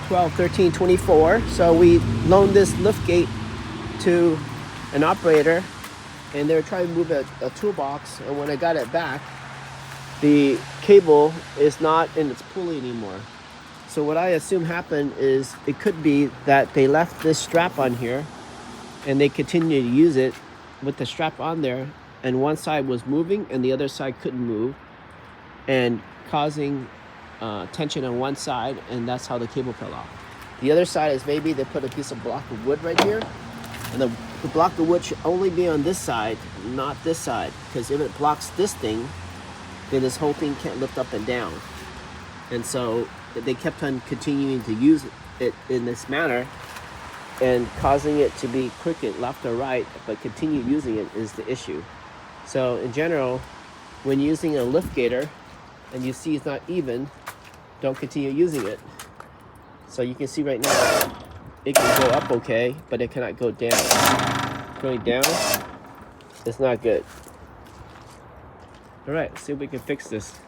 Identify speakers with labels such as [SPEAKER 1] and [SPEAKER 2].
[SPEAKER 1] 12-13-24. So we loaned this lift gate to an operator, and they were trying to move a toolbox, and when I got it back, the cable is not in its pulley anymore. So what I assume happened is it could be that they left this strap on here and they continued to use it with the strap on there, and one side was moving and the other side couldn't move, and causing tension on one side, and that's how the cable fell off. The other side is maybe they put a piece of block of wood right here, and the block of wood should only be on this side, not this side, because if it blocks this thing, then this whole thing can't lift up and down. And so they kept on continuing to use it in this manner, and causing it to be crooked left or right, but continue using it is the issue. So in general, when using a lift gator and you see it's not even, don't continue using it. So you can see right now, it can go up okay, but it cannot go down. Going down, it's not good. All right, let's see if we can fix this.